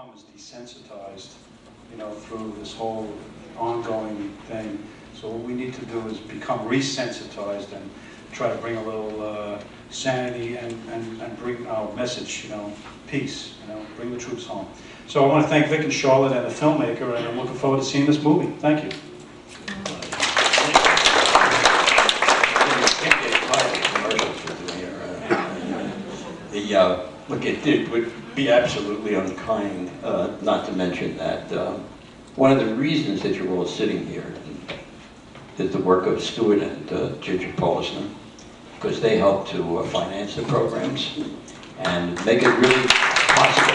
become is desensitized, you know, through this whole ongoing thing. So what we need to do is become resensitized and try to bring a little sanity and bring our message, you know, peace, you know, bring the troops home. So I want to thank Vic and Charlotte and the filmmaker, and I'm looking forward to seeing this movie. Thank you. Look, it would be absolutely unkind not to mention that one of the reasons that you're all sitting here is the work of Stuart and Ginger Polisman, because they help to finance the programs and make it really possible.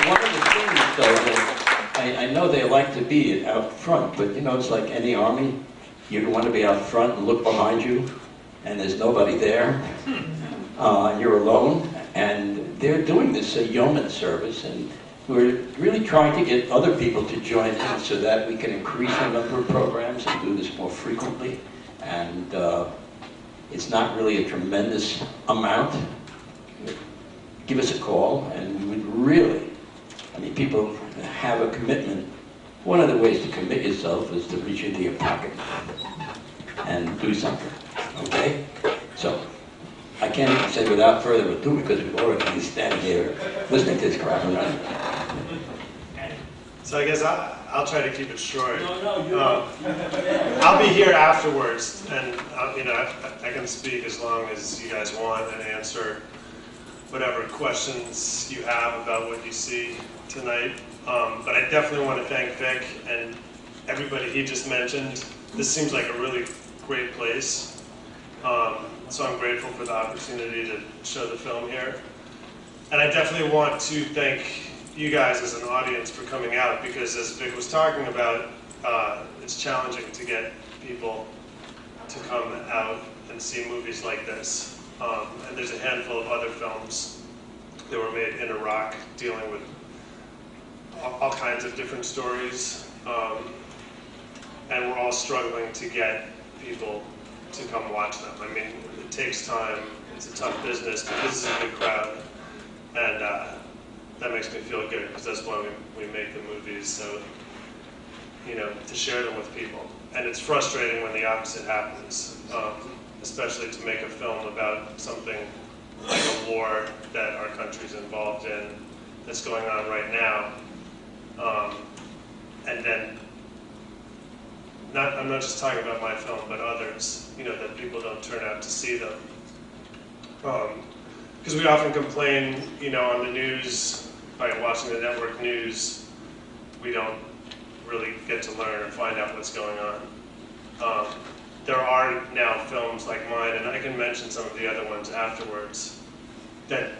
One of the things, though, that I know they like to be out front, but you know, it's like any army. You want to be out front and look behind you, and there's nobody there. You're alone, and they're doing this yeoman service, and we're really trying to get other people to join in so that we can increase the number of programs and do this more frequently. And it's not really a tremendous amount. Give us a call, and we would really, I mean, people have a commitment. One of the ways to commit yourself is to reach into your pocket and do something, okay? So, I can't even say without further ado, because we've already been standing here listening to this crap, right? So I guess I'll try to keep it short. I'll be here afterwards, and you know, I can speak as long as you guys want and answer whatever questions you have about what you see tonight. But I definitely want to thank Vic and everybody he just mentioned. This seems like a really great place. So I'm grateful for the opportunity to show the film here. And I definitely want to thank you guys as an audience for coming out, because as Vic was talking about, it's challenging to get people to come out and see movies like this. And there's a handful of other films that were made in Iraq dealing with all kinds of different stories. And we're all struggling to get people to come watch them. I mean, it takes time, it's a tough business, but this is a good crowd. And that makes me feel good, because that's why we make the movies, so, you know, to share them with people. And it's frustrating when the opposite happens, especially to make a film about something like a war that our country's involved in, that's going on right now. And then, I'm not just talking about my film, but others, you know, that people don't turn out to see them. Because we often complain, you know, on the news, by watching the network news, we don't really get to learn and find out what's going on. There are now films like mine, and I can mention some of the other ones afterwards, that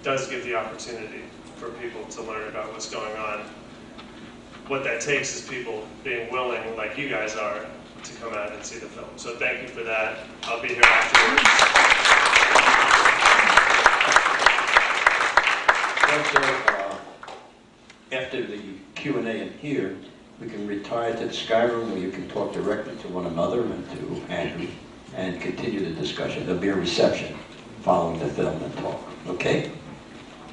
does give the opportunity for people to learn about what's going on. What that takes is people being willing, like you guys are, to come out and see the film. So thank you for that. I'll be here afterwards. After the Q&A in here, we can retire to the Sky Room, where you can talk directly to one another and to Andrew and continue the discussion. There'll be a reception following the film and talk, okay?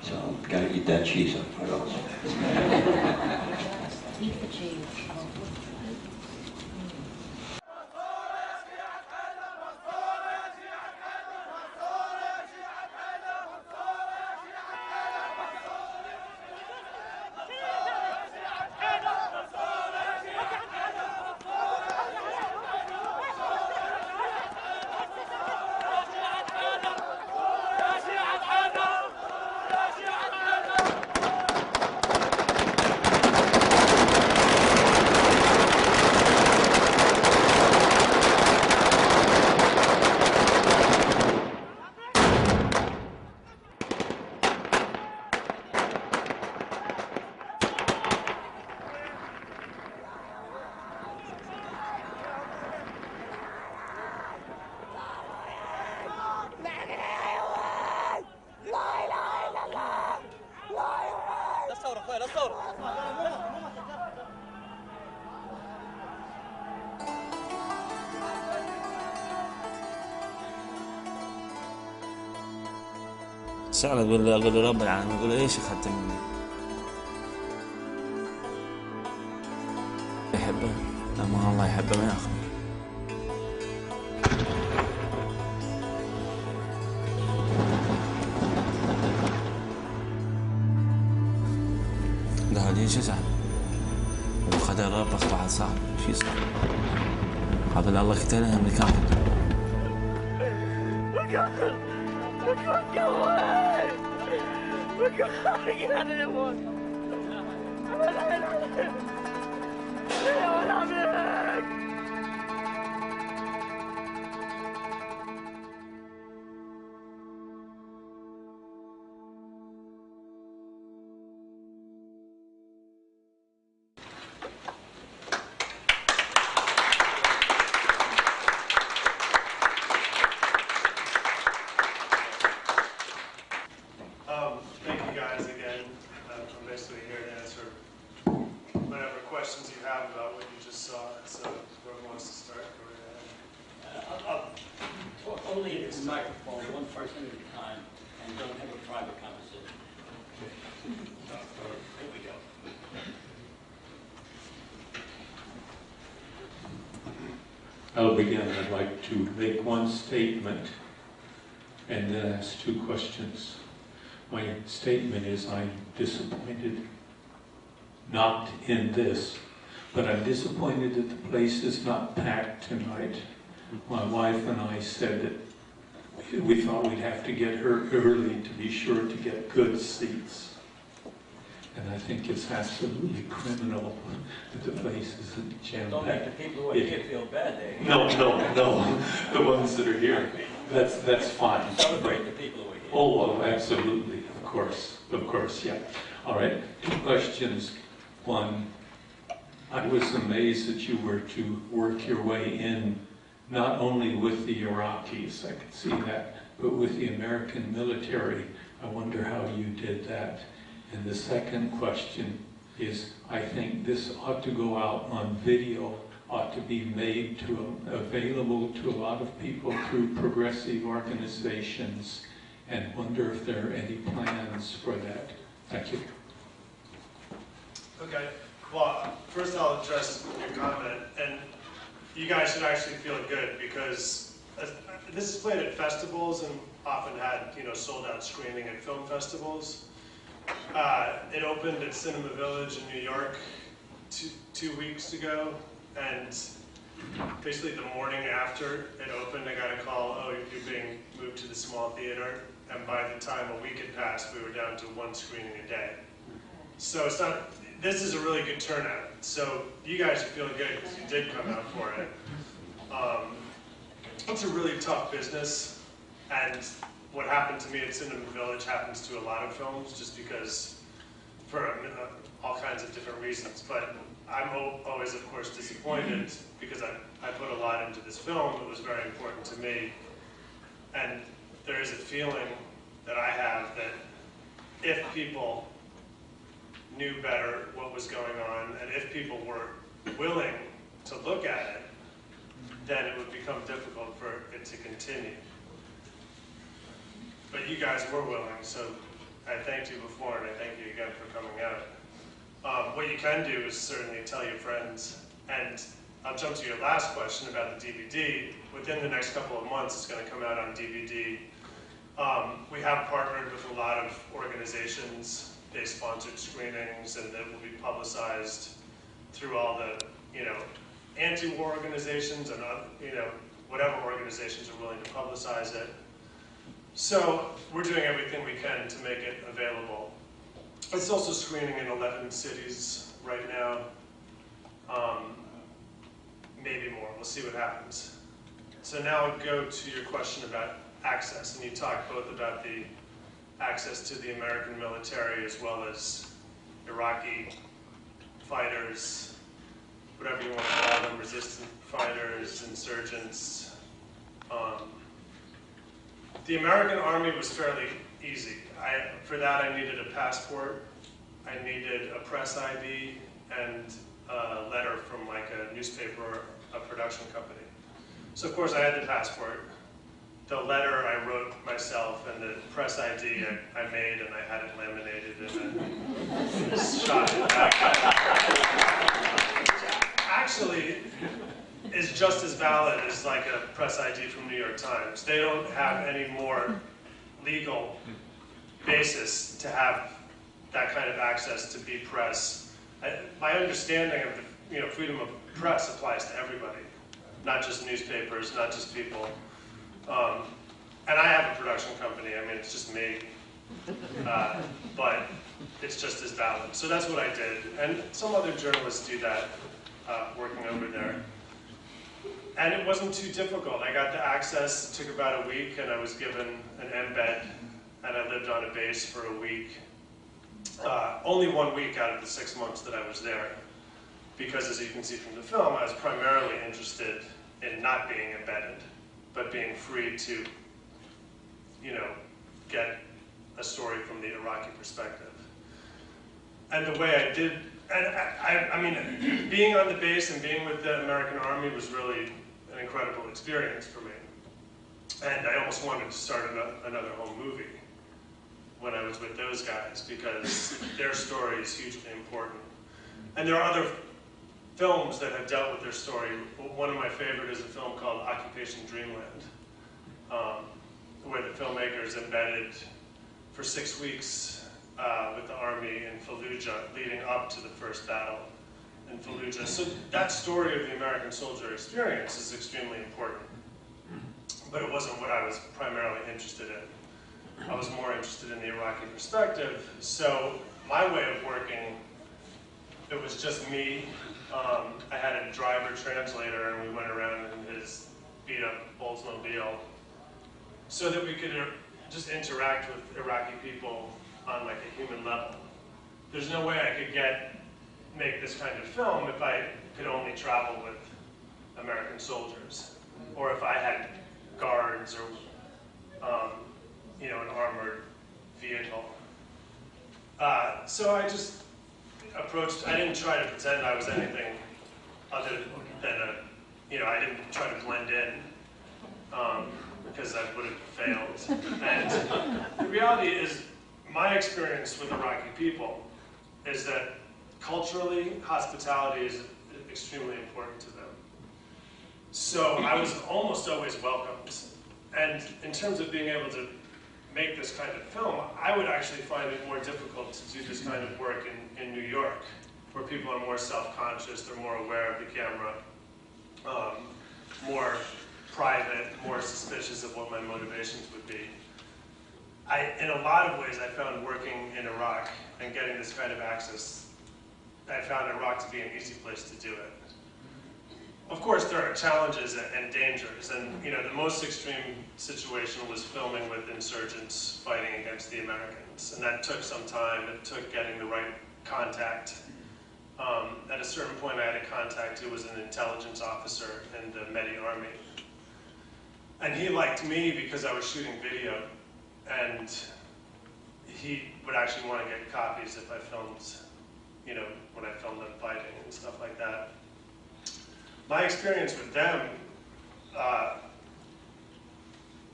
So, gotta eat that cheese up, what else? Eat the cheese. سأله أقول له رب العالمين، أقول له إيش أخذت مني؟ يحبه؟ لما الله يحبه ما ياخذ. ده هدي شو زعل؟ وخذ الرب أصبح صعب، شو صعب؟ قبل الله قتله أمريكان. Thank you guys again. I'm basically here to answer whatever questions you have about what you just saw. So whoever wants to start, go right ahead. I'll talk only into the microphone, one person at a time, and don't have a private conversation. Here we go. I'll begin. I'd like to make one statement and then ask two questions. My statement is I'm disappointed, not in this, but I'm disappointed that the place is not packed tonight. My wife and I said that we thought we'd have to get her early to be sure to get good seats. And I think it's absolutely criminal that the place isn't jam-packed. Don't make the people who are here feel bad. No, the ones that are here. That's fine. Celebrate the people who are here. Oh, absolutely, of course, yeah. All right, two questions. One, I was amazed that you were to work your way in, not only with the Iraqis, I could see that, but with the American military. I wonder how you did that. And the second question is, I think this ought to go out on video, ought to be made available to a lot of people through progressive organizations, and wonder if there are any plans for that. Thank you. Okay. Well, first I'll address your comment, and you guys should actually feel good because this is played at festivals and often had, sold out screening at film festivals. It opened at Cinema Village in New York two weeks ago, and basically the morning after it opened, I got a call, oh, you're being moved to the small theater, and by the time a week had passed, we were down to one screening a day. So it's not, this is a really good turnout, so you guys are feeling good because you did come out for it. It's a really tough business, and what happened to me at Cinema Village happens to a lot of films, just because, for all kinds of different reasons. But I'm always, of course, disappointed because I put a lot into this film. It was very important to me. And there is a feeling that I have that if people knew better what was going on, and if people were willing to look at it, then it would become difficult for it to continue. But you guys were willing, so I thanked you before, and I thank you again for coming out. What you can do is certainly tell your friends, and I'll jump to your last question about the DVD. Within the next couple of months, it's going to come out on DVD. We have partnered with a lot of organizations. They sponsored screenings, and that will be publicized through all the, anti-war organizations and, whatever organizations are willing to publicize it. So we're doing everything we can to make it available. It's also screening in 11 cities right now. Maybe more, we'll see what happens. So now I'll go to your question about access, and you talked both about the access to the American military as well as Iraqi fighters, whatever you want to call them, resistant fighters, insurgents. The American Army was fairly easy. For that, I needed a passport, I needed a press ID, and a letter from like a newspaper or a production company. So of course I had the passport. the letter I wrote myself, and the press ID I made, and I had it laminated and then shot it back. Actually, is just as valid as like a press ID from New York Times. They don't have any more legal basis to have that kind of access to be press. My understanding of the freedom of press applies to everybody, not just newspapers, not just people. And I have a production company. I mean, it's just me, but it's just as valid. So that's what I did, and some other journalists do that, working over there. And it wasn't too difficult. I got the access. It took about a week, and I was given an embed, and I lived on a base for a week. Only 1 week out of the 6 months that I was there, because as you can see from the film, I was primarily interested in not being embedded, but being free to, get a story from the Iraqi perspective. And the way I did, and I mean, being on the base and being with the American Army was really an incredible experience for me. And I almost wanted to start another home movie when I was with those guys, because their story is hugely important. And there are other films that have dealt with their story. One of my favorite is a film called Occupation Dreamland, where the filmmaker is embedded for 6 weeks with the army in Fallujah, leading up to the first battle in Fallujah. So that story of the American soldier experience is extremely important, but it wasn't what I was primarily interested in. I was more interested in the Iraqi perspective. So my way of working, it was just me. I had a driver translator, and we went around in his beat-up Oldsmobile so that we could just interact with Iraqi people on like a human level. There's no way I could make this kind of film if I could only travel with American soldiers, or if I had guards or an armored vehicle. So I just approached. I didn't try to pretend I was anything other than I didn't try to blend in, because I would have failed. And the reality is, my experience with Iraqi people is that culturally, hospitality is extremely important to them. So I was almost always welcomed. And in terms of being able to make this kind of film, I would actually find it more difficult to do this kind of work in New York, where people are more self-conscious, they're more aware of the camera, more private, more suspicious of what my motivations would be. In a lot of ways, I found working in Iraq and getting this kind of access, I found Iraq to be an easy place to do it. Of course, there are challenges and dangers, and the most extreme situation was filming with insurgents fighting against the Americans, and that took some time. It took getting the right contact. At a certain point, I had a contact who was an intelligence officer in the Medi Army, and he liked me because I was shooting video, and he would actually want to get copies if I filmed, when I filmed them fighting and stuff like that. My experience with them,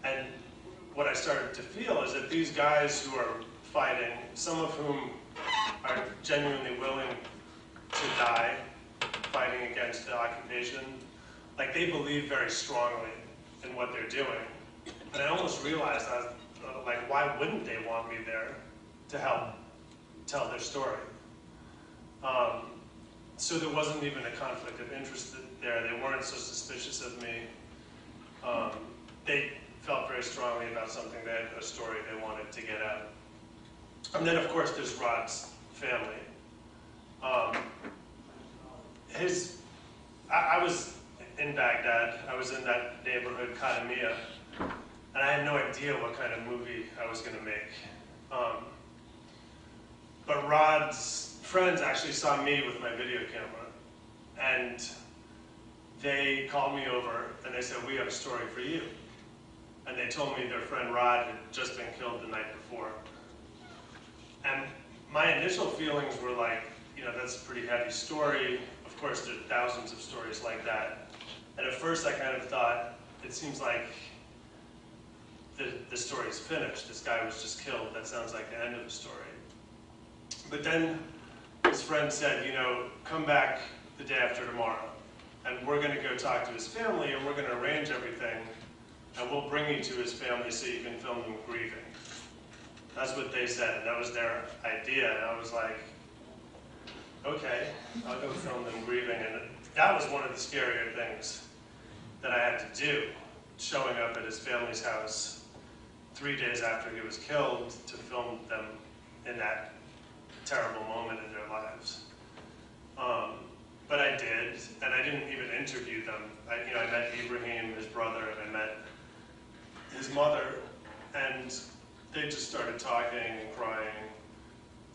and what I started to feel, is that these guys who are fighting, some of whom are genuinely willing to die fighting against the occupation, like they believe very strongly in what they're doing. And I almost realized, why wouldn't they want me there to help tell their story? So there wasn't even a conflict of interest there. They weren't so suspicious of me. They felt very strongly about something. They had a story they wanted to get out. And then, of course, there's Rod's family. I was in Baghdad. I was in that neighborhood, Kadamia, and I had no idea what kind of movie I was going to make. But Rod's friends actually saw me with my video camera, and they called me over and they said, "We have a story for you." And they told me their friend Rod had just been killed the night before. And my initial feelings were like, that's a pretty heavy story. Of course, there are thousands of stories like that. And at first I kind of thought, it seems like the story's finished. This guy was just killed. That sounds like the end of the story. But then his friend said, you know, come back the day after tomorrow, and we're going to go talk to his family, and we're going to arrange everything, and we'll bring you to his family so you can film them grieving. That's what they said, and that was their idea. And I was like, okay, I'll go film them grieving. And that was one of the scarier things that I had to do, showing up at his family's house 3 days after he was killed to film them in that terrible moment in their lives. But I did, and I didn't even interview them. I met Ibrahim, his brother, and I met his mother, and they just started talking and crying.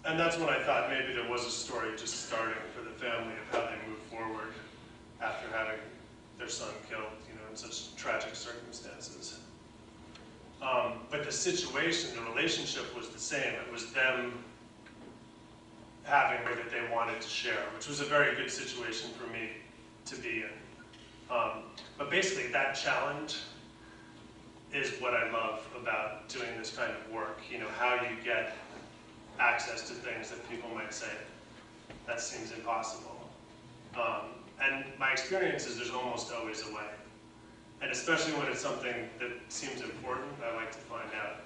And that's when I thought maybe there was a story just starting for the family of how they moved forward after having their son killed, you know, in such tragic circumstances. But the situation, the relationship was the same. It was them having that they wanted to share, which was a very good situation for me to be in. But basically that challenge is what I love about doing this kind of work. You know, how you get access to things that people might say, that seems impossible. And my experience is there's almost always a way. And especially when it's something that seems important, I like to find out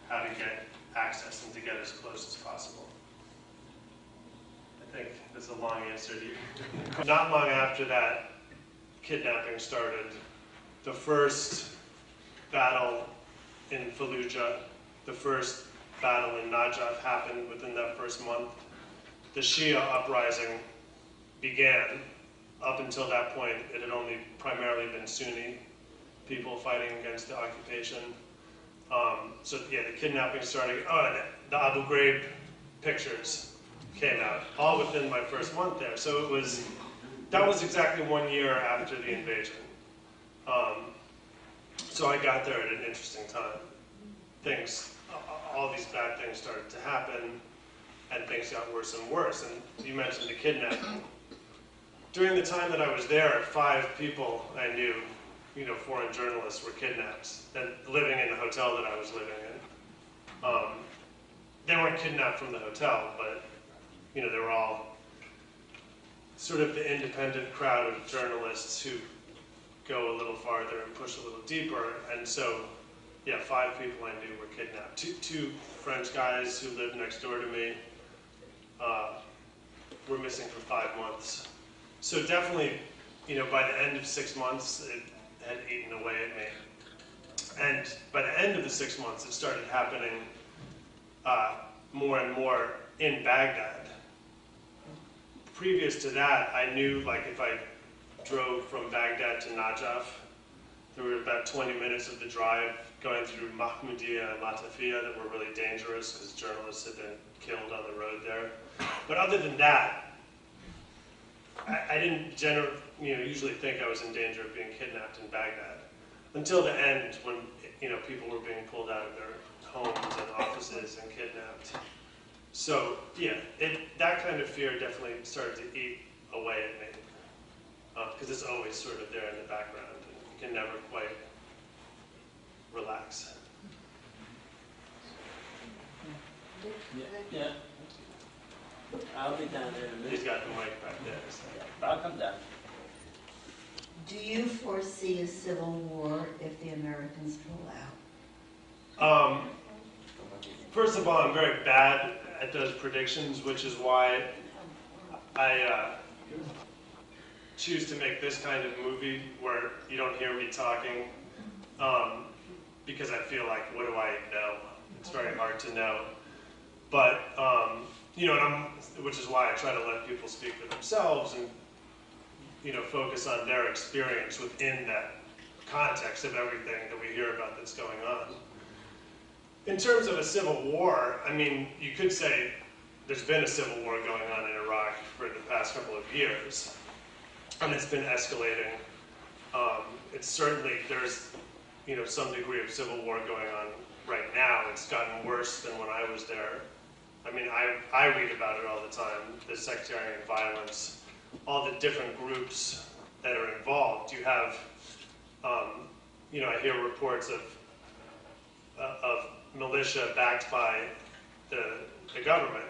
how to get access and to get as close as possible. I think that's a long answer to you. Not long after that kidnapping started, the first battle in Fallujah, the first battle in Najaf happened within that first month. The Shia uprising began. Up until that point, it had only primarily been Sunni people fighting against the occupation. So yeah, the kidnapping started. Oh, and the Abu Ghraib pictures came out, all within my first month there. So that was exactly 1 year after the invasion. So I got there at an interesting time. All these bad things started to happen, and things got worse and worse. And you mentioned the kidnapping. During the time that I was there, 5 people I knew, you know, foreign journalists, were kidnapped, and living in the hotel that I was living in. They weren't kidnapped from the hotel, but, you know, they were all sort of the independent crowd of journalists who go a little farther and push a little deeper. And so, yeah, 5 people I knew were kidnapped. Two French guys who lived next door to me were missing for 5 months. So definitely, you know, by the end of 6 months, it had eaten away at me. And by the end of the 6 months, it started happening more and more in Baghdad. Previous to that, I knew, like, if I drove from Baghdad to Najaf, there were about 20 minutes of the drive going through Mahmoudiyya and Latafiya that were really dangerous because journalists had been killed on the road there. But other than that, I didn't usually think I was in danger of being kidnapped in Baghdad until the end, when, you know, people were being pulled out of their homes and offices and kidnapped. So yeah, that kind of fear definitely started to eat away at me because it's always sort of there in the background, and you can never quite relax. Yeah. I'll be down there in a minute. He's got the mic back there. So. I'll come down. Do you foresee a civil war if the Americans pull out? First of all, I'm very bad at those predictions, which is why I choose to make this kind of movie where you don't hear me talking, because I feel like, what do I know? It's very hard to know. But, you know, which is why I try to let people speak for themselves and, you know, focus on their experience within that context of everything that we hear about that's going on. In terms of a civil war, I mean, you could say there's been a civil war going on in Iraq for the past couple of years, and it's been escalating. It's certainly, there's, you know, some degree of civil war going on right now. It's gotten worse than when I was there. I mean, I read about it all the time, the sectarian violence, all the different groups that are involved. You have, you know, I hear reports of, of militia backed by the government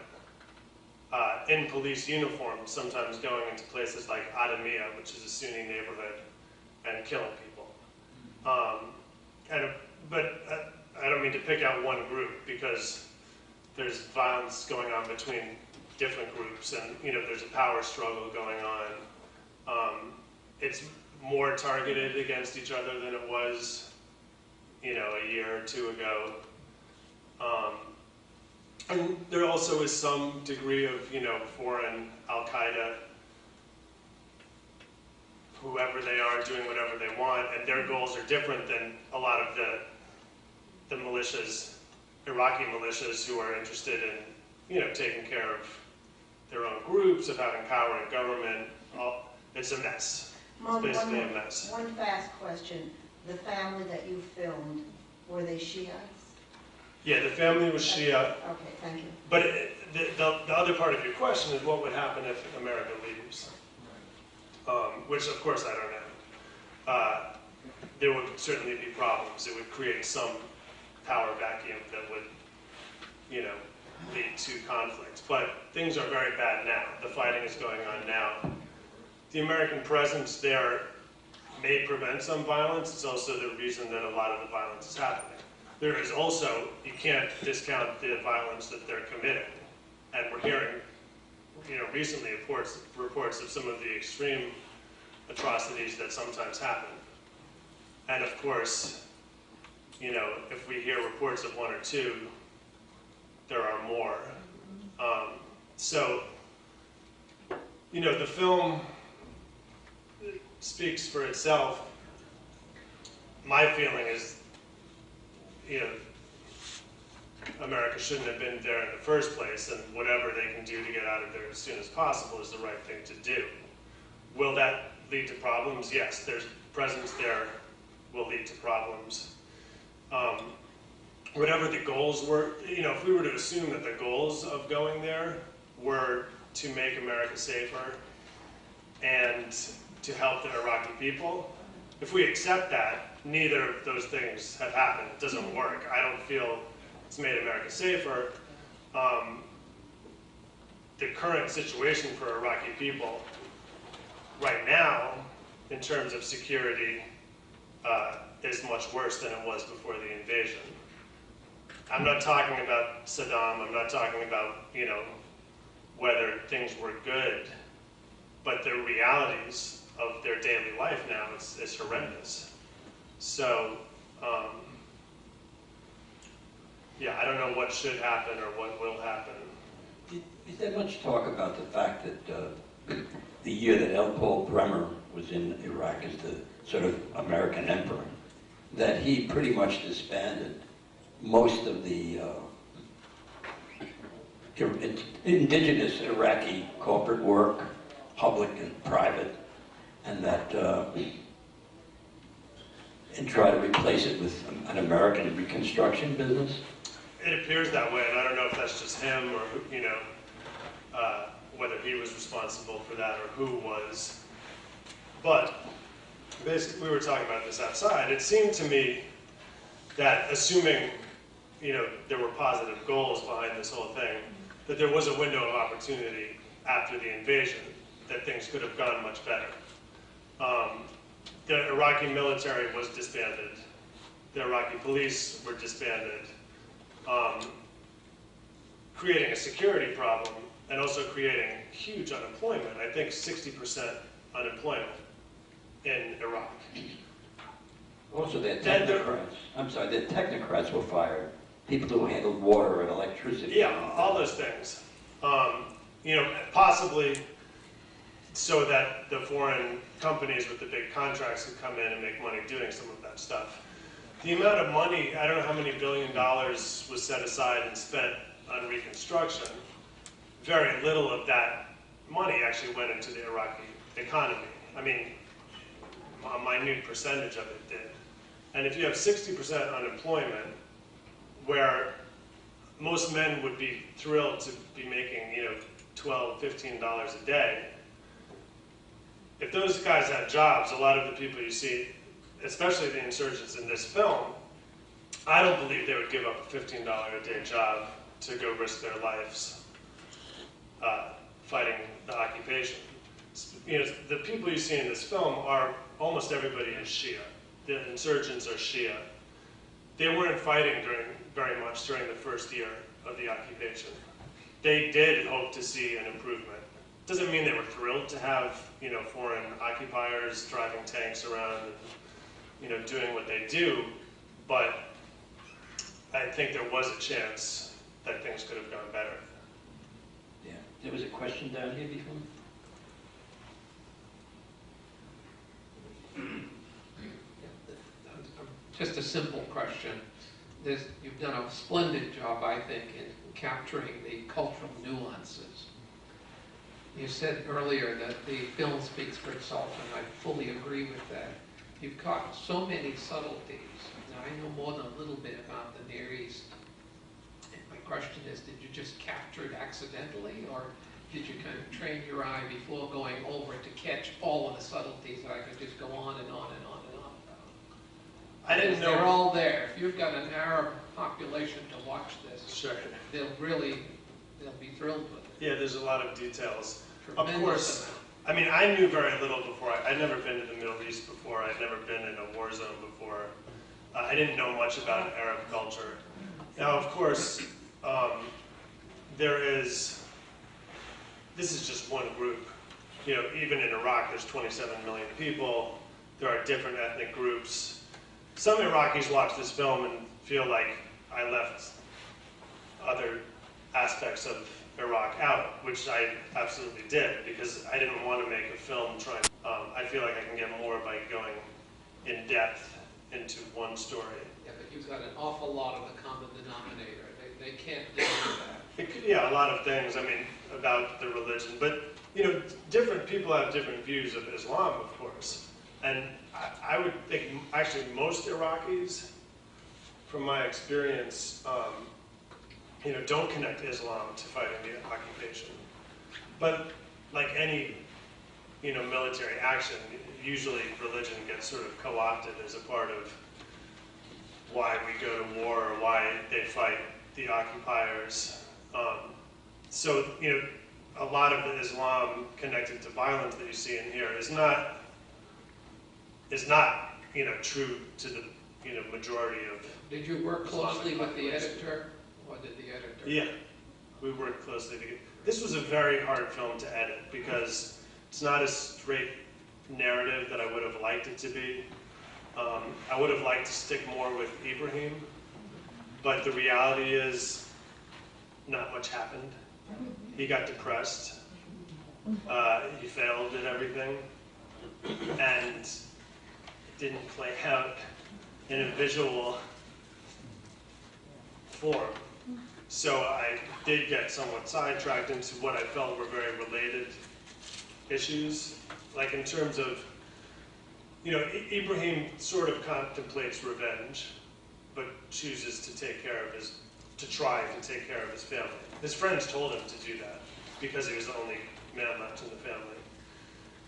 in police uniforms, sometimes going into places like Adamia, which is a Sunni neighborhood, and killing people. But I don't mean to pick out one group, because there's violence going on between different groups, and there's a power struggle going on. It's more targeted against each other than it was, a year or two ago. And there also is some degree of, foreign Al-Qaeda, whoever they are, doing whatever they want, and their goals are different than a lot of the militias, Iraqi militias, who are interested in, taking care of their own groups, of having power in government. It's a mess. It's basically a mess. One fast question. The family that you filmed, were they Shiites? Yeah, the family was Shia. Okay, thank you. But the other part of your question is what would happen if America leaves? Which, of course, I don't know. There would certainly be problems. It would create some power vacuum that would, lead to conflict. But things are very bad now. The fighting is going on now. The American presence there may prevent some violence. It's also the reason that a lot of the violence is happening. There is also, you can't discount the violence that they're committing. And we're hearing, recently reports of some of the extreme atrocities that sometimes happen. And of course, if we hear reports of one or two, there are more. The film speaks for itself. My feeling is, America shouldn't have been there in the first place, and whatever they can do to get out of there as soon as possible is the right thing to do. Will that lead to problems? Yes, their presence there will lead to problems. Whatever the goals were, if we were to assume that the goals of going there were to make America safer and to help the Iraqi people, if we accept that, neither of those things have happened. It doesn't work. I don't feel it's made America safer. The current situation for Iraqi people right now, in terms of security, is much worse than it was before the invasion. I'm not talking about Saddam. I'm not talking about, whether things were good, but the realities of their daily life now is horrendous. So, I don't know what should happen or what will happen. Is there much talk about the fact that the year that L. Paul Bremer was in Iraq as the sort of American emperor, that he pretty much disbanded most of the indigenous Iraqi corporate work, public and private, and that and try to replace it with an American reconstruction business? It appears that way, and I don't know if that's just him or whether he was responsible for that or who was. But basically, we were talking about this outside. It seemed to me that assuming there were positive goals behind this whole thing, that there was a window of opportunity after the invasion, that things could have gone much better. The Iraqi military was disbanded. The Iraqi police were disbanded, creating a security problem and also creating huge unemployment. I think 60% unemployment in Iraq. Also, their technocrats were fired. People who handled water and electricity. Yeah, all those things. Possibly so that the foreign companies with the big contracts could come in and make money doing some of that stuff. The amount of money, I don't know how many $1 billion was set aside and spent on reconstruction. Very little of that money actually went into the Iraqi economy. I mean, a minute percentage of it did. And if you have 60% unemployment, where most men would be thrilled to be making, $12, $15 a day, if those guys had jobs, a lot of the people you see, especially the insurgents in this film, I don't believe they would give up a $15 a day job to go risk their lives fighting the occupation. You know, the people you see in this film are, almost everybody is Shia. The insurgents are Shia. They weren't fighting very much during the first year of the occupation. They did hope to see an improvement. Doesn't mean they were thrilled to have, you know, foreign occupiers driving tanks around and, you know, doing what they do, but I think there was a chance that things could have gone better. Yeah, there was a question down here before. Just a simple question. You've done a splendid job, I think, in capturing the cultural nuances. You said earlier that the film speaks for itself, and I fully agree with that. You've caught so many subtleties. Now, I know more than a little bit about the Near East. And my question is, did you just capture it accidentally, or did you kind of train your eye before going over to catch all of the subtleties that I could just go on and on and on and on about? I didn't know. They're all there. If you've got an Arab population to watch this, Sure. they'll be thrilled with it. Yeah, there's a lot of details. Tremendous Of course, amount. I mean, I knew very little before. I'd never been to the Middle East before. I'd never been in a war zone before. I didn't know much about Arab culture. Now, of course, this is just one group. You know, even in Iraq, there's 27 million people. There are different ethnic groups. Some Iraqis watch this film and feel like I left other aspects of Iraq out, which I absolutely did, because I didn't want to make a film trying. I feel like I can get more by going in depth into one story. Yeah, but you've got an awful lot of the common denominator. They can't deal with that. Yeah, a lot of things, I mean, about the religion. But, you know, different people have different views of Islam, of course. And I would think, actually, most Iraqis, from my experience, you know, don't connect Islam to fighting the occupation. But like any, you know, military action, usually religion gets sort of co-opted as a part of why we go to war or why they fight the occupiers. So, you know, a lot of the Islam connected to violence that you see in here is not, you know, true to the, you know, majority of. Did you work closely Islamic with the population. editor? Or did the editor? Yeah, we worked closely together. This was a very hard film to edit because it's not a straight narrative that I would have liked it to be. I would have liked to stick more with Ibrahim, but the reality is not much happened. He got depressed. He failed at everything, and it didn't play out in a visual form. So I did get somewhat sidetracked into what I felt were very related issues, like in terms of, you know, Ibrahim sort of contemplates revenge, but chooses to try to take care of his family. His friends told him to do that because he was the only man left in the family.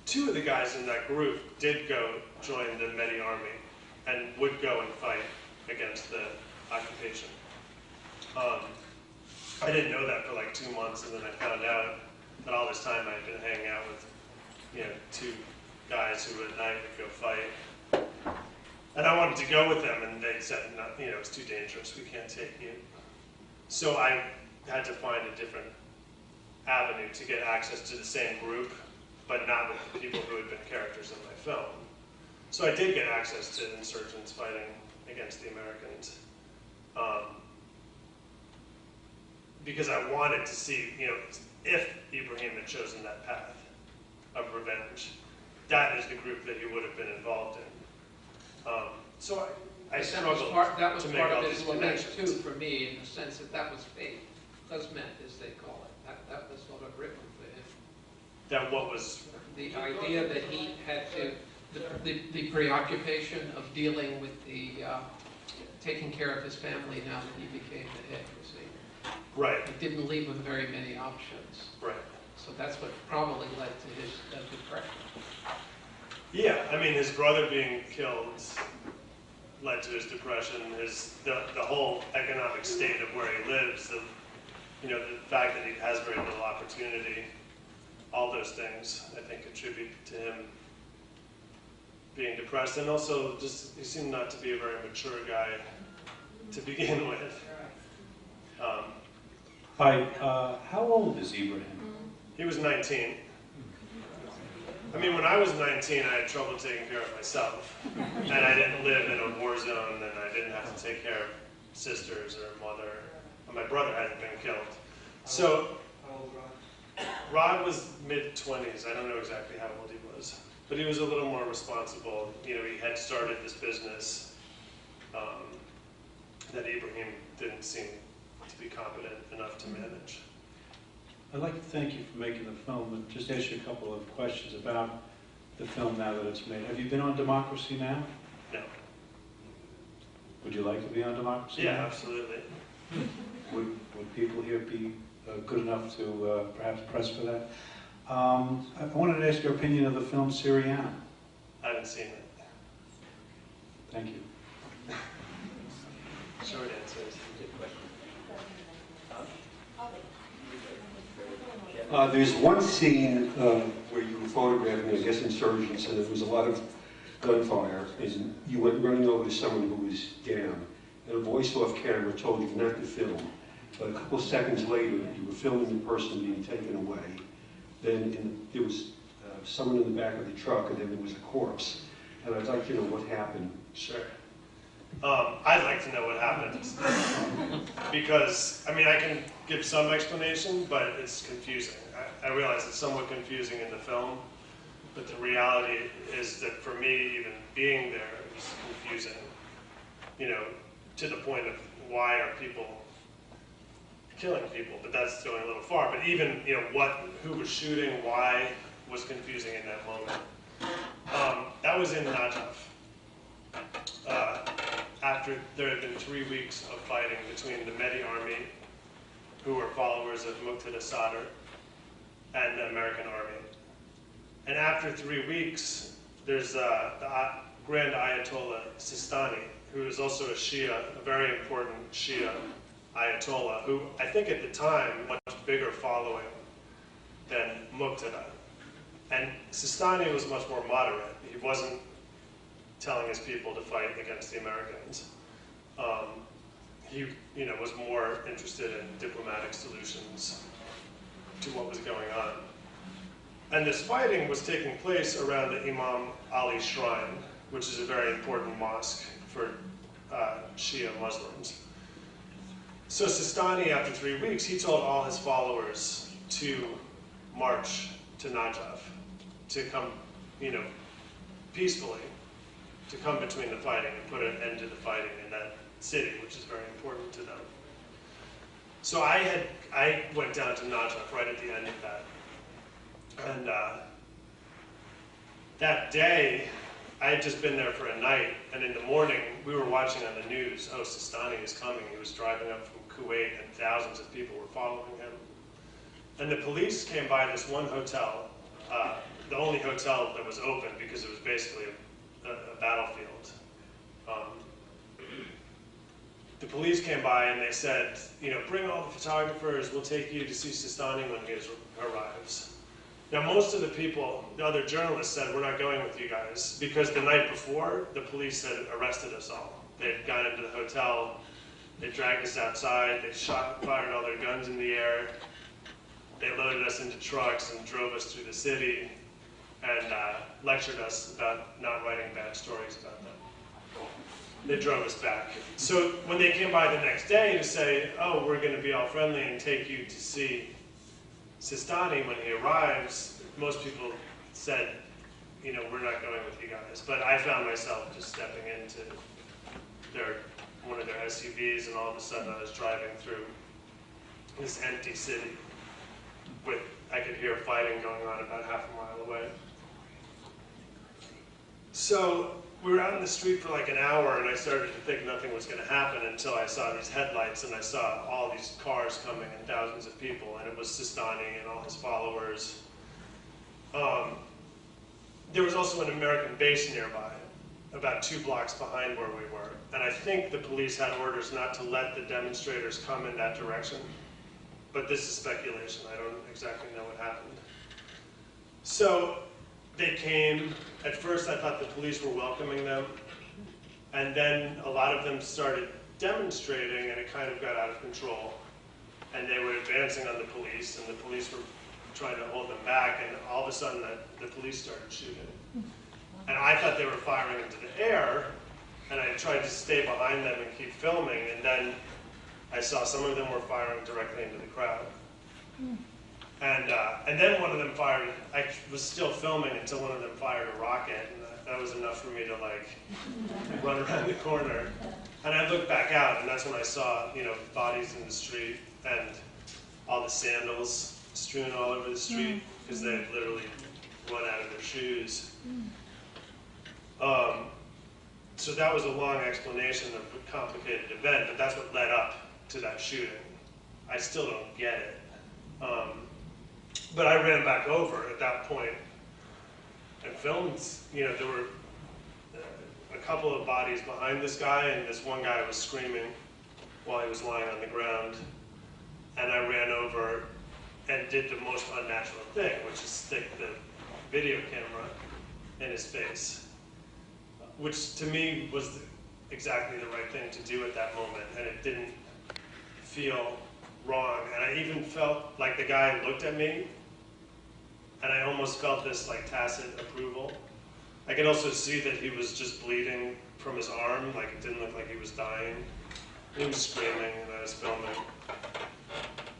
Two of the guys in that group did go join the Mehdi army and would go and fight against the occupation. I didn't know that for like 2 months, and then I found out that all this time I had been hanging out with, you know, two guys who at night would go fight. And I wanted to go with them, and they said, no, you know, it's too dangerous, we can't take you. So I had to find a different avenue to get access to the same group, but not with the people who had been characters in my film. So I did get access to insurgents fighting against the Americans. Because I wanted to see, you know, if Ibrahim had chosen that path of revenge, that is the group that he would have been involved in. So I struggled that was to make part all of these his lament too, connections. for me, in the sense that was faith, qasmet, as they call it. That was sort of written for him. That what was, The idea that he had to, the preoccupation of dealing with the, taking care of his family now that he became the head, you see. right, It didn't leave him very many options. right. So that's what probably led to his depression. Yeah, I mean, his brother being killed, led to his depression, the whole economic state of where he lives, the fact that he has very little opportunity, all those things, I think, contribute to him being depressed. And also, just he seemed not to be a very mature guy to begin with. Hi, how old is Ibrahim? He was 19. I mean, when I was 19, I had trouble taking care of myself. And I didn't live in a war zone, and I didn't have to take care of sisters or mother. And my brother hadn't been killed. So, Rod was mid-20s. I don't know exactly how old he was. But he was a little more responsible. You know, he had started this business that Ibrahim didn't seem to be competent enough to manage. I'd like to thank you for making the film and just ask you a couple of questions about the film now that it's made. Have you been on Democracy Now? No. Would you like to be on Democracy Yeah, Now? absolutely. Would people here be good enough to perhaps press for that? I wanted to ask your opinion of the film Syriana. I haven't seen it. Thank you. Short answers. There's one scene where you were photographing, I guess, insurgents, and there was a lot of gunfire, and you went running over to someone who was down, and a voice off camera told you not to film. But a couple of seconds later, you were filming the person being taken away. Then there was someone in the back of the truck, and then there was a corpse. And I'd like to know what happened. Sure. I'd like to know what happened. Because, I mean, I can give some explanation, but it's confusing. I realize it's somewhat confusing in the film, but the reality is that for me, even being there is confusing. You know, to the point of why are people killing people, but that's going a little far. But even, you know, who was shooting, why was confusing in that moment. That was in Najaf. After there had been 3 weeks of fighting between the Mehdi army, who were followers of Muqtada Sadr, and the American army. And after 3 weeks, there's the Grand Ayatollah Sistani, who is also a Shia, a very important Shia Ayatollah, who I think at the time much bigger following than Muqtada. And Sistani was much more moderate. He wasn't telling his people to fight against the Americans. He, you know, was more interested in diplomatic solutions to what was going on. And this fighting was taking place around the Imam Ali Shrine, which is a very important mosque for Shia Muslims. So Sistani, after 3 weeks, he told all his followers to march to Najaf, to come, you know, peacefully, to come between the fighting and put an end to the fighting in that city, which is very important to them. So I went down to Najaf right at the end of that. And that day, I had just been there for a night, and in the morning, we were watching on the news, oh, Sistani is coming. He was driving up from Kuwait, and thousands of people were following him. And the police came by this one hotel, the only hotel that was open because it was basically a battlefield. The police came by and they said, you know, bring all the photographers, we'll take you to see Sistani when he arrives. Now most of the people, the other journalists said, we're not going with you guys, because the night before, the police had arrested us all. They had gone into the hotel, they dragged us outside, they fired all their guns in the air, they loaded us into trucks and drove us through the city, and lectured us about not writing bad stories about them. They drove us back. So when they came by the next day to say, oh, we're going to be all friendly and take you to see Sistani when he arrives, most people said, you know, we're not going with you guys. But I found myself just stepping into one of their SUVs, and all of a sudden I was driving through this empty city with, I could hear fighting going on about half a mile away. So we were out in the street for like an hour, and I started to think nothing was going to happen until I saw these headlights, and I saw all these cars coming and thousands of people, and it was Sistani and all his followers. There was also an American base nearby, about 2 blocks behind where we were. And I think the police had orders not to let the demonstrators come in that direction. But this is speculation. I don't exactly know what happened. So they came. At first I thought the police were welcoming them. And then a lot of them started demonstrating, and it kind of got out of control. And they were advancing on the police, and the police were trying to hold them back, and all of a sudden the police started shooting. And I thought they were firing into the air, and I tried to stay behind them and keep filming, and then I saw some of them were firing directly into the crowd. And then one of them fired. I was still filming until one of them fired a rocket, and that was enough for me to like run around the corner. And I looked back out, and that's when I saw, you know, bodies in the street and all the sandals strewn all over the street because they had literally run out of their shoes. So that was a long explanation of a complicated event, but that's what led up to that shooting. I still don't get it. But I ran back over at that point and filmed, you know, there were a couple of bodies behind this guy, and this one guy was screaming while he was lying on the ground. And I ran over and did the most unnatural thing, which is stick the video camera in his face, which to me was exactly the right thing to do at that moment, and it didn't feel wrong. And I even felt like the guy looked at me, and I almost felt this like tacit approval. I could also see that he was just bleeding from his arm, like it didn't look like he was dying. He was screaming, and I was filming.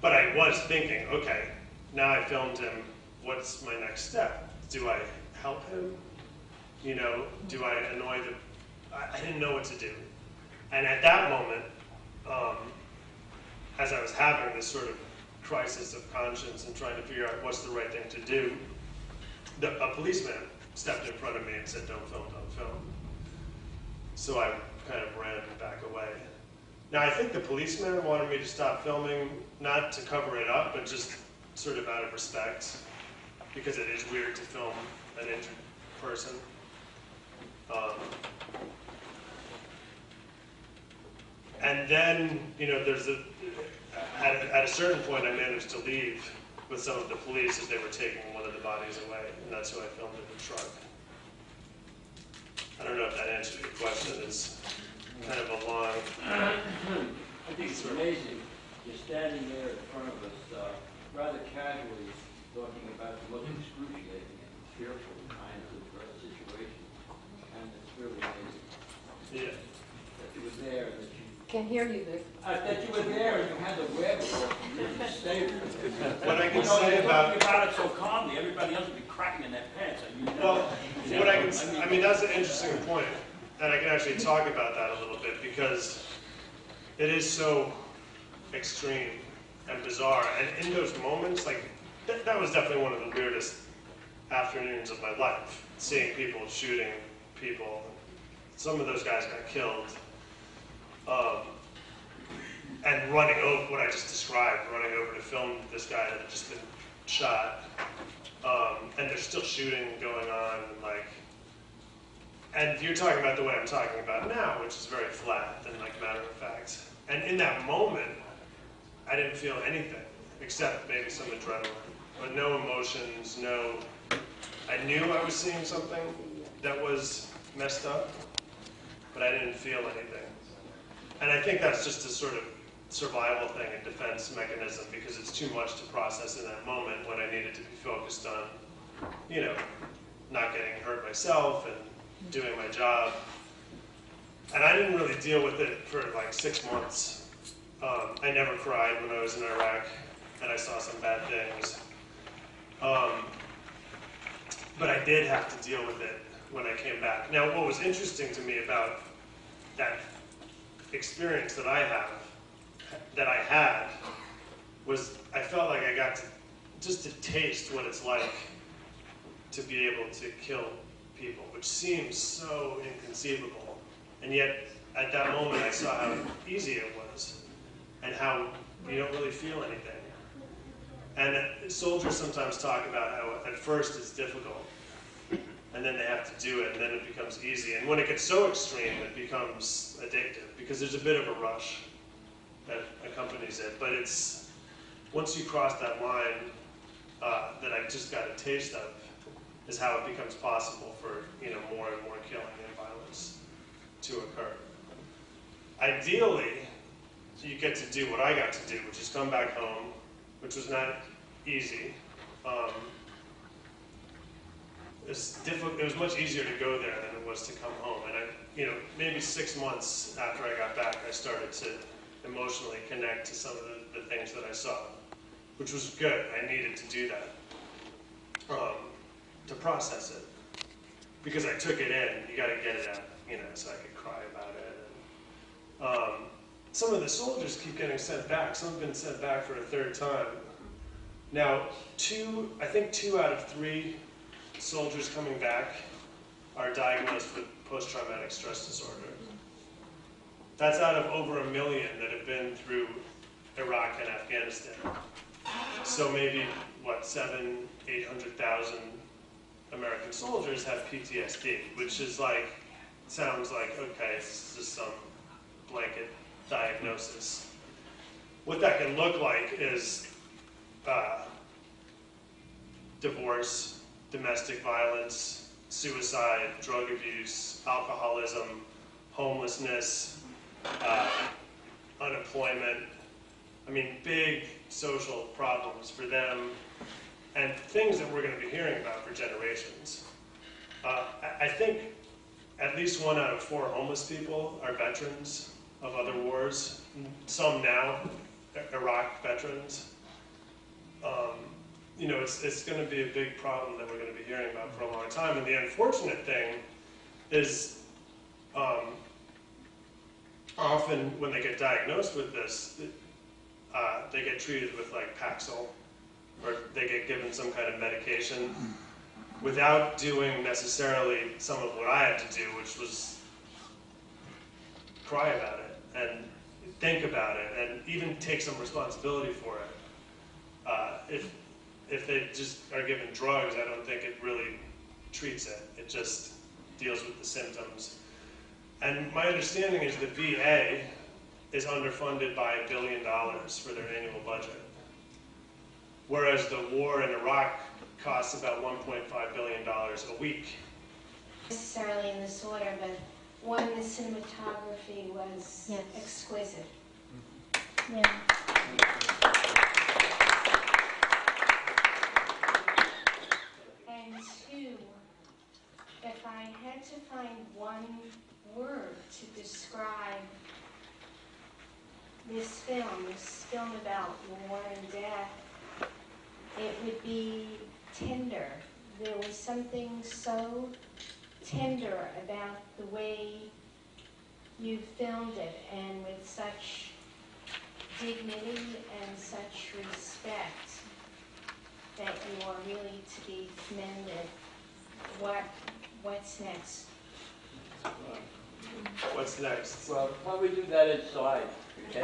But I was thinking, okay, now I filmed him, what's my next step? Do I help him? You know, do I annoy the... I didn't know what to do. And at that moment, as I was having this sort of crisis of conscience and trying to figure out what's the right thing to do, a policeman stepped in front of me and said, don't film, don't film. So I kind of ran back away. Now, I think the policeman wanted me to stop filming, not to cover it up, but just sort of out of respect, because it is weird to film an injured person. And then, you know, at a certain point, I managed to leave with some of the police as they were taking one of the bodies away, and that's who I filmed in the truck. I don't know if that answered your question. It's kind of a long... I think it's amazing. You're standing there in front of us, rather casually talking about the most excruciating and fearful kinds of situations, and it's really amazing. Yeah. That you were there, that you... Can't hear you, Vic. that you were there and you had the wherewithal to stay there. What I can say about it so calmly, everybody else would be cracking in their pants. Well, what I can, I mean, that's an interesting point, and I can actually talk about that a little bit because it is so extreme and bizarre. And in those moments, like that was definitely one of the weirdest afternoons of my life. Seeing people shooting people. Some of those guys got killed. And running over, what I just described, running over to film this guy that had just been shot. And there's still shooting going on, and you're talking about the way I'm talking about now, which is very flat and like matter of fact. And in that moment, I didn't feel anything, except maybe some adrenaline, but no emotions, I knew I was seeing something that was messed up, but I didn't feel anything. And I think that's just a sort of survival thing, a defense mechanism, because it's too much to process in that moment when I needed to be focused on, you know, not getting hurt myself and doing my job. And I didn't really deal with it for like 6 months. I never cried when I was in Iraq, and I saw some bad things. But I did have to deal with it when I came back. Now, what was interesting to me about that experience that I had, was I felt like I got to taste what it's like to be able to kill people, which seems so inconceivable. And yet, at that moment, I saw how easy it was, and how you don't really feel anything. And soldiers sometimes talk about how at first it's difficult, and then they have to do it, and then it becomes easy. And when it gets so extreme, it becomes addictive, because there's a bit of a rush that accompanies it. But it's, once you cross that line that I've just got a taste of, is how it becomes possible for, you know, more and more killing and violence to occur. Ideally, you get to do what I got to do, which is come back home, which was not easy. It was much easier to go there than it was to come home. And you know, maybe 6 months after I got back, I started to emotionally connect to some of the things that I saw, which was good. I needed to do that, to process it. Because I took it in, you gotta get it out, you know, so I could cry about it. And, some of the soldiers keep getting sent back. Some have been sent back for a third time. Now, I think 2 out of 3 soldiers coming back are diagnosed with post-traumatic stress disorder. That's out of over 1 million that have been through Iraq and Afghanistan. So maybe, what, 800,000 American soldiers have PTSD, which is like, sounds like, okay, it's just some blanket diagnosis. What that can look like is divorce, domestic violence, suicide, drug abuse, alcoholism, homelessness, unemployment. I mean, big social problems for them, and things that we're going to be hearing about for generations. I think at least 1 out of 4 homeless people are veterans of other wars. Some now, Iraq veterans. You know, it's going to be a big problem that we're going to be hearing about for a long time. And the unfortunate thing is, often when they get diagnosed with this, they get treated with like Paxil, or they get given some kind of medication without doing necessarily some of what I had to do, which was cry about it and think about it and even take some responsibility for it. If they just are given drugs, I don't think it really treats it. It just deals with the symptoms. And my understanding is the VA is underfunded by $1 billion for their annual budget, whereas the war in Iraq costs about $1.5 billion a week. Necessarily in this order, but one, the cinematography was exquisite. Yeah. And 2, if I had to find one word to describe this film about war and death, it would be tender. There was something so tender about the way you filmed it, and with such dignity and such respect, that you are really to be commended. What's next? What's next? Well, why don't we do that inside? Okay?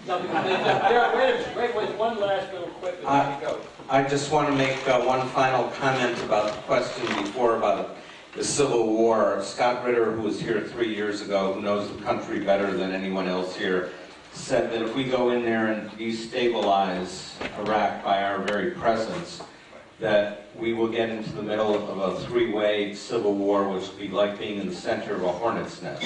No, because wait, one last little quick before you go. I just want to make one final comment about the question before about the Civil War. Scott Ritter, who was here 3 years ago, who knows the country better than anyone else here, said that if we go in there and destabilize Iraq by our very presence, that we will get into the middle of a 3-way civil war, which will be like being in the center of a hornet's nest.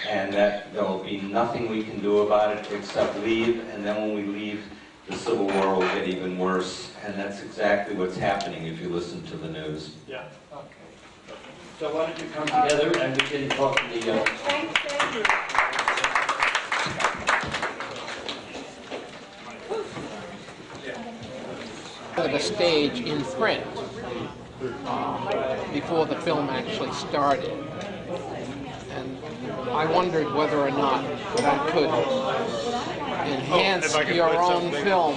And that there will be nothing we can do about it except leave, and then when we leave, the civil war will get even worse. And that's exactly what's happening if you listen to the news. Yeah. Okay. So why don't you come together and we can talk to the... Thank you. The stage in print before the film actually started. And I wondered whether or not that could enhance your own film,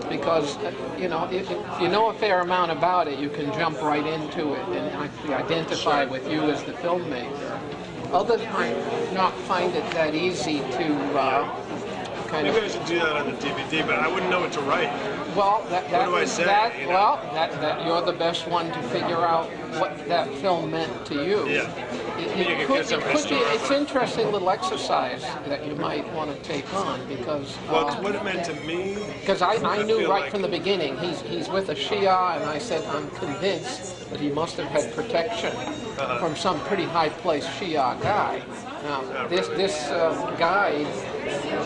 because you know, if you know a fair amount about it, you can jump right into it and actually identify with you as the filmmaker. Others might not find it that easy to kind Maybe of... I should do that on the DVD, but I wouldn't know what to write. Well, that What do I say, that you know? well, that you're the best one to figure out what that film meant to you. Yeah. It could be. It's an interesting little exercise that you might want to take on because. Well, what it meant to me. Because I knew feel right like- from the beginning he's with a Shia, and I said I'm convinced that he must have had protection from some pretty high-placed Shia guy. Now this guy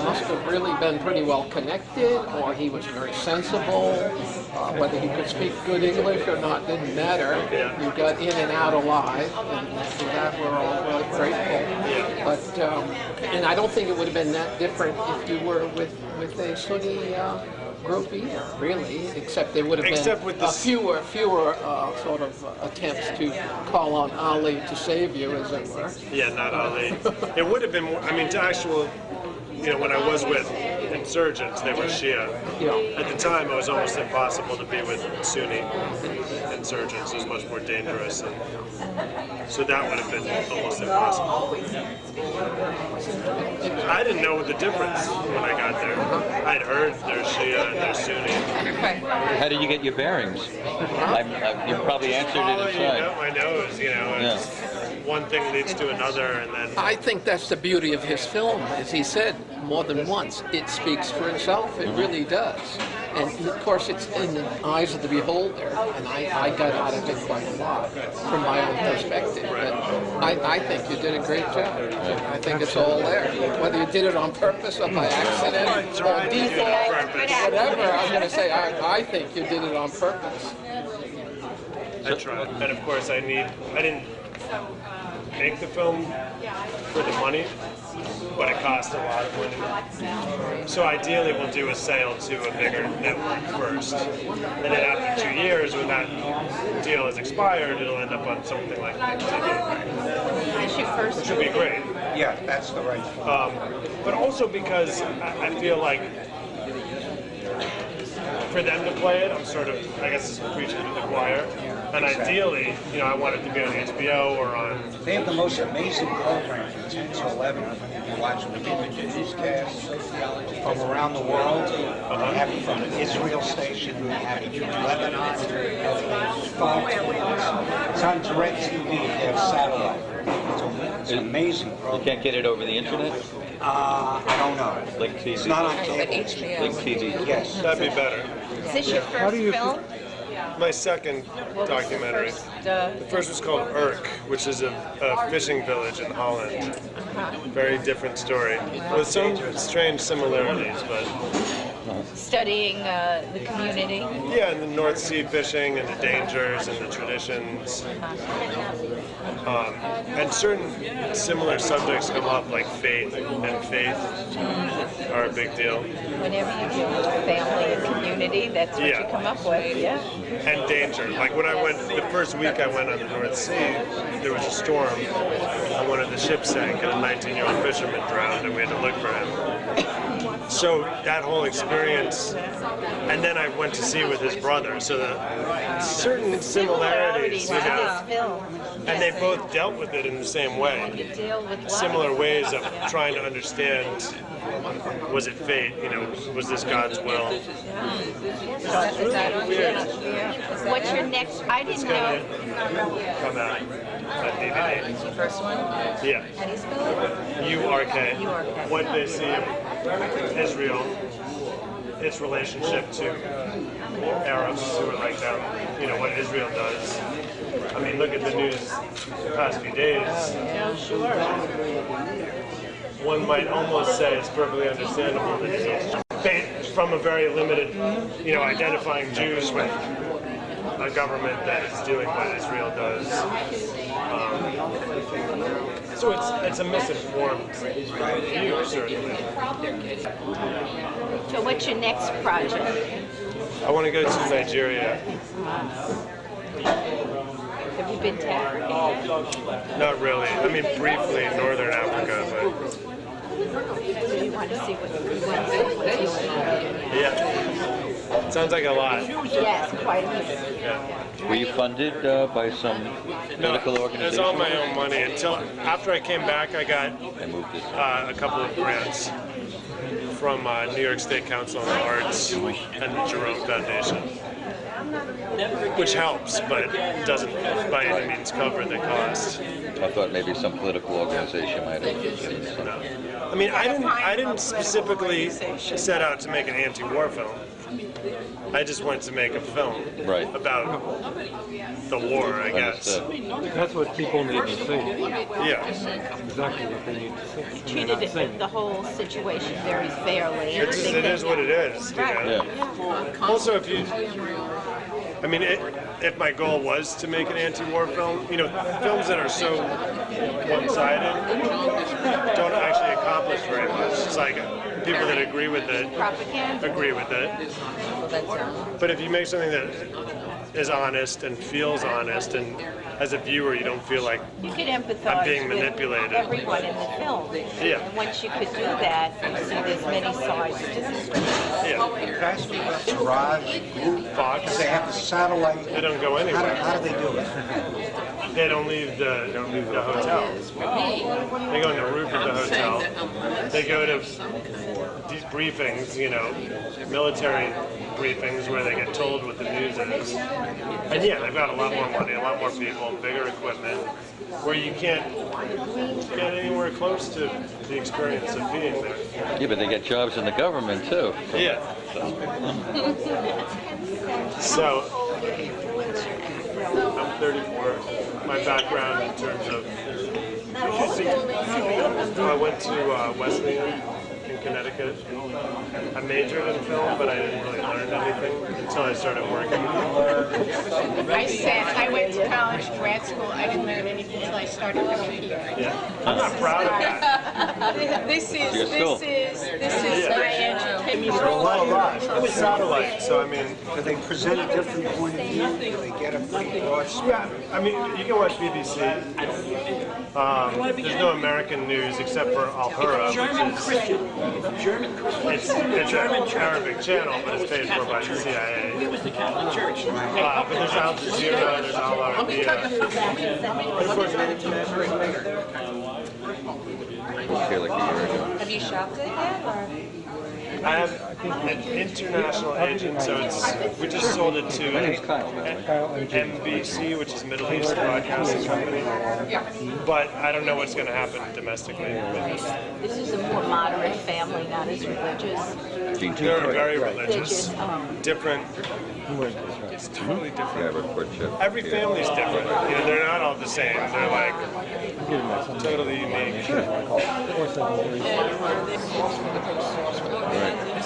must have really been pretty well connected, or he was very sensible. Whether he could speak good English or not didn't matter. You got in and out alive, and for that we're all really grateful. But and I don't think it would have been that different if you were with a Sunni group either, really, except there would have been fewer sort of attempts to call on Ali to save you, as it were. Yeah, not Ali. It would have been, I mean, to actual, you know, when I was with insurgents, they were Shia. Yeah. At the time, it was almost impossible to be with Sunni insurgents. It was much more dangerous. And so that would have been almost impossible. I didn't know the difference when I got there. I'd heard they're Shia and they're Sunni. How did you get your bearings? You probably answered it inside. My nose, you know, Yeah. one thing leads to another, and then... I think that's the beauty of his film, as he said more than once. It speaks for itself. It really does. And of course, it's in the eyes of the beholder, and I got out of it quite a lot from my own perspective. But I think you did a great job. I think it's all there. Whether you did it on purpose or by accident or default, whatever, I'm going to say I think you did it on purpose. I tried. And of course, I didn't make the film for the money, but it cost a lot of money. So ideally, we'll do a sale to a bigger network first. And then after 2 years, when that deal is expired, it'll end up on something like MTV. Which would be great. Yeah, that's the right thing. But also because I feel like for them to play it, I'm sort of, I guess, preaching to the choir. And ideally, you know, I want it to be on HBO or on... They have the most amazing program from 10 to 11. You watch with the newscasts from around the world. They have it from the Israel station, they have it from Lebanon. It's on Direct TV, they have satellite. It's an amazing program. You can't get it over the internet? I don't know. Link TV? It's not on cable. Link TV? Yes. That'd be better. Is this your first film? My second documentary. The first was called Urk, which is a fishing village in Holland. Very different story, with some strange similarities, but... Studying the community? Yeah, and the North Sea fishing and the dangers and the traditions. And certain similar subjects come up, like faith and faith are a big deal. Whenever you deal with family and community, that's what you come up with, yeah. And danger. Like when I went, the first week I went on the North Sea, there was a storm, and one of the ships sank, and a 19-year-old fisherman drowned, and we had to look for him. So that whole experience, and then I went to sea with his brother, so the certain similarities, you know, and they both dealt with it in the same way. Similar ways of trying to understand, was it fate, you know, was this God's will? What's your next, I didn't know. Come out on DVD. It's the first one? Yeah. How do you spell it? U-R-K. U-R-K. What they see of Israel, its relationship to Arabs who are like them, you know, what Israel does. I mean, look at the news the past few days. Yeah, sure. One might almost say it's perfectly understandable that Israel's from a very limited, you know, identifying Jews with a government that is doing what Israel does. So it's a misinformed view, certainly. So what's your next project? I want to go to Nigeria. Have you been to Africa? Not really. I mean, briefly in Northern Africa, but... So you want to see what's going on? Yeah. Sounds like a lot. Yes, quite a bit. Yeah. Were you funded by some medical organization? It's all my own money. Until after I came back, I got a couple of grants from New York State Council on the Arts and the Jerome Foundation, which helps, but doesn't by any means cover the cost. I thought maybe some political organization might have given some. No. I mean, I didn't specifically set out to make an anti-war film. I just wanted to make a film about the war, I guess. That's what people need to see. Yeah. Exactly what they need to see. You treated the whole situation very fairly. It is what it is. You know? Also, if my goal was to make an anti-war film, films that are so one-sided don't actually accomplish very much. It's like people that agree with it, agree with it. But if you make something that is honest and feels honest, and as a viewer you don't feel like you could empathize I'm being manipulated. With everyone in the film. Yeah. And once you could do that, you see there's many sides to the story. Yeah. Garage, Group, Fox. They have the satellite. They don't go anywhere. How do they do it? They don't leave the hotel. They go on the roof of the hotel. They go to these briefings, military briefings where they get told what the news is. And yeah, they've got a lot more money, a lot more people, bigger equipment, where you can't get anywhere close to the experience of being there. Yeah, but they get jobs in the government too. Yeah. So, I'm 34. My background in terms of, I went to Wesleyan in Connecticut. I majored in film, but I didn't really learn anything until I started working. I went to college, grad school. I didn't learn anything until I started coming here. Yeah, I'm not proud of that. This is my education. It was satellite, so I mean, Do they present a different point of view? Do they get a pretty broad spectrum? yeah, I mean, you can watch BBC. There's no American news except for Al Hurra, it's an Arabic channel, but it's paid for by the CIA. But there's Al Jazeera, there's Al Arabiya. But of course, Here like a year ago. Have you shopped it yet? Or? I have an international agent, so we just sold it to MBC, which is Middle East Broadcasting Company. But I don't know what's going to happen domestically with it. This is a more moderate family, not as religious. They're very religious. Different. It's totally different. Every family's different. They're not all the same. They're like totally unique.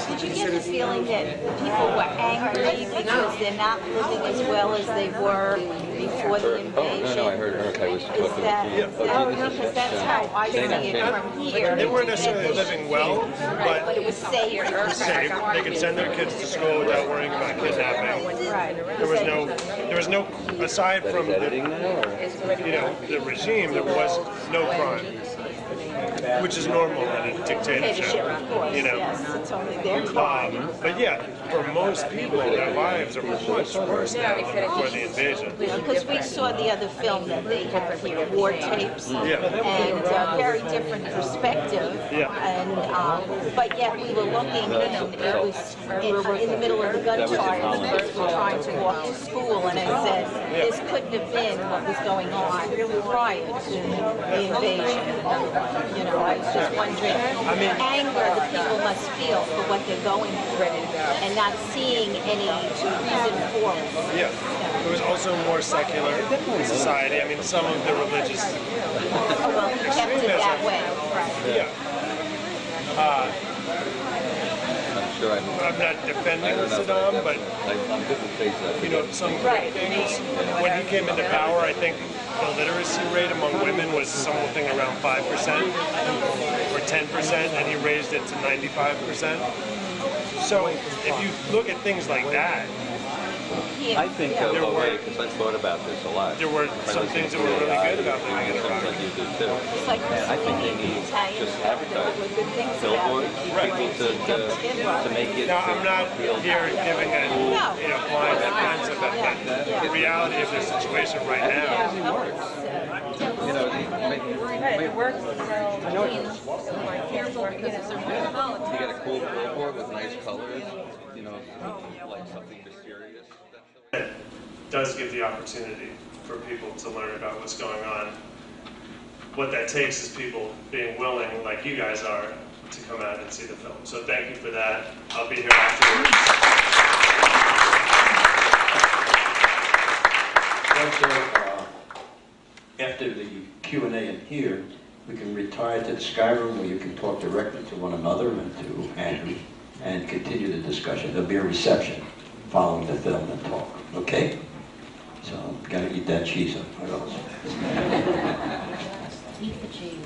Did you get the feeling that people were angry because they're not living as well as they were before the invasion? No, I heard I was talking because that's how I see it from here. They weren't necessarily living well, but it was safe. It was safe. They could send their kids to school without worrying about kidnapping. There was no, aside from the regime, there was no crime, which is normal in a dictatorship. But yeah, for most people, their lives are much worse now than before the invasion. Because we saw the other film that they have here, War Tapes, and very different perspective. And but yet we were looking, and it was in the middle of the gunfire. The kids were trying to walk to school, and I said, this couldn't have been what was going on prior to the invasion. I was just wondering the anger that people must feel for what they're going through, and not seeing any reason for it. Yeah. It was also more secular society. I mean, some of the religious kept it that way. Yeah. I'm not defending Saddam, but some great things. When he came into power, I think the literacy rate among women was something around 5% or 10%, and he raised it to 95%. So if you look at things like that, I think because I thought about this a lot. There were some things that were really good about living in Iraq. Like you do too. And I think they need just advertising, billboards, people to make it. Now, I'm not here giving a blind concept, but the reality of the situation right now. Right, it works so clean, so I can't work because it's a real politics. You get a cool billboard with nice colors, you know, like something mysterious. It does give the opportunity for people to learn about what's going on. What that takes is people being willing, like you guys are, to come out and see the film. So thank you for that. I'll be here afterwards. Also, after the Q&A in here, we can retire to the Sky Room where you can talk directly to one another and to Andrew and continue the discussion. There'll be a reception following the film and talk, okay? So, gotta eat that cheese up. What else? Eat the cheese.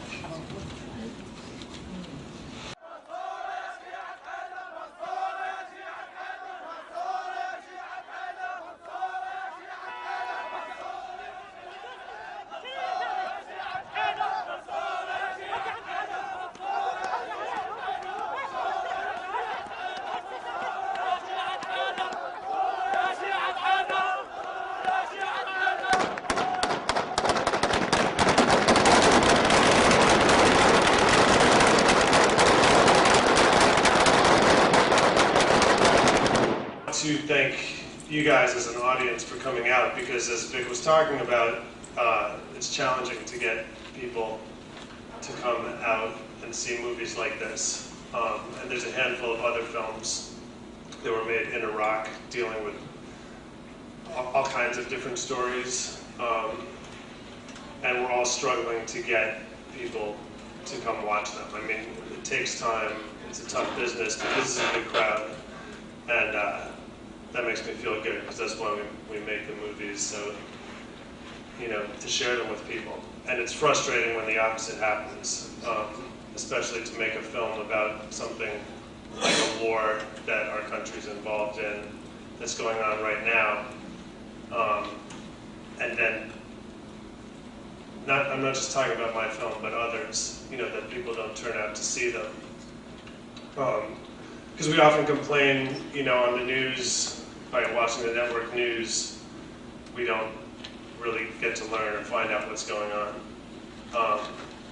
To thank you guys as an audience for coming out, because as Vic was talking about, it's challenging to get people to come out and see movies like this. And there's a handful of other films that were made in Iraq dealing with all kinds of different stories. And we're all struggling to get people to come watch them. I mean, it takes time, it's a tough business, but this is a big crowd. And that makes me feel good, because that's why we make the movies, so, you know, to share them with people. And it's frustrating when the opposite happens, especially to make a film about something like a war that our country's involved in, that's going on right now. And then, I'm not just talking about my film, but others, you know, that people don't turn out to see them. Because we often complain, you know, on the news, by watching the network news, we don't really get to learn or find out what's going on.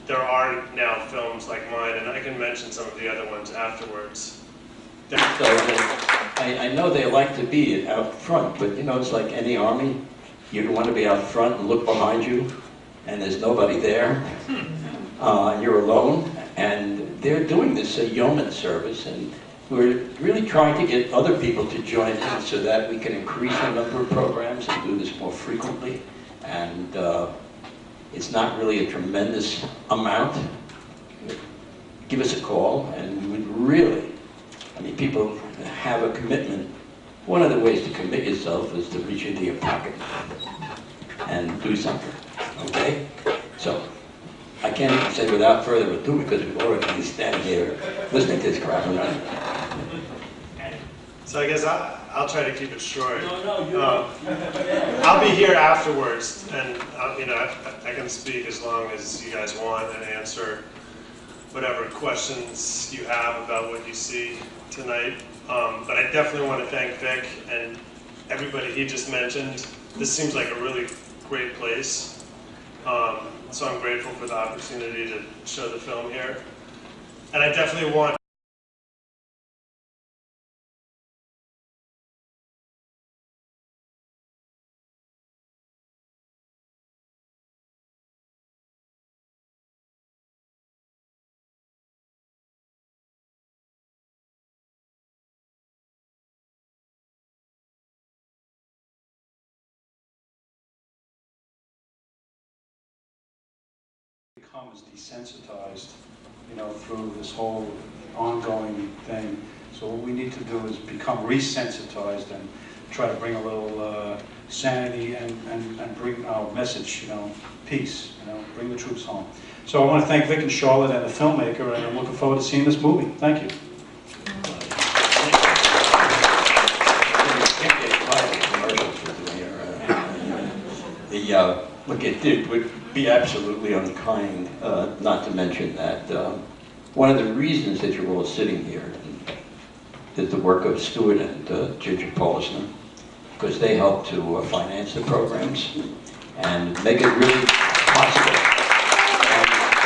There are now films like mine, and I can mention some of the other ones afterwards. So I know they like to be out front, but you know, it's like any army. You want to be out front and look behind you, and there's nobody there. You're alone, and they're doing this yeoman service, and we're really trying to get other people to join in so that we can increase the number of programs and do this more frequently. And it's not really a tremendous amount. Give us a call, and we would really, I mean, people have a commitment. One of the ways to commit yourself is to reach into your pocket and do something, okay? So, I can't even say without further ado, because we've already been standing here listening to this crap around. So I guess I'll try to keep it short. I'll be here afterwards, and you know, I can speak as long as you guys want and answer whatever questions you have about what you see tonight. But I definitely want to thank Vic and everybody he just mentioned. This seems like a really great place. So I'm grateful for the opportunity to show the film here. And I definitely want becomes desensitized, you know, through this whole ongoing thing. So what we need to do is become resensitized and try to bring a little sanity and bring our message, you know, peace, you know, bring the troops home. So I want to thank Vic and Charlotte and the filmmaker, and I'm looking forward to seeing this movie. Thank you. Look, it would be absolutely unkind not to mention that one of the reasons that you're all sitting here is the work of Stuart and Ginger Polisner, because they help to finance the programs and make it really possible. And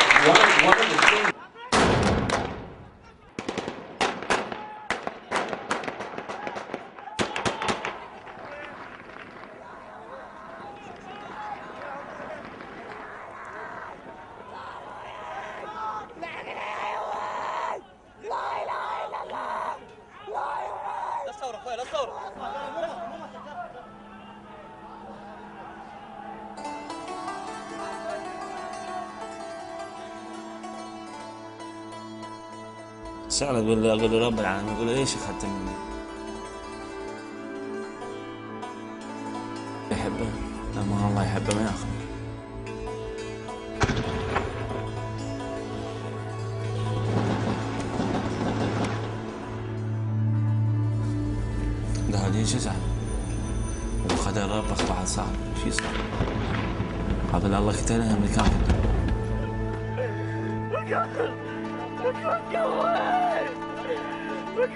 سأله أقول له رب العالمين، يقول له إيش أخذت مني؟ يحبه؟ لما الله يحبه ما ياخذ. قاعدين شجع وخذ الرب بعد صعب، شي صعب. قبل الله كتير أمريكان. Look,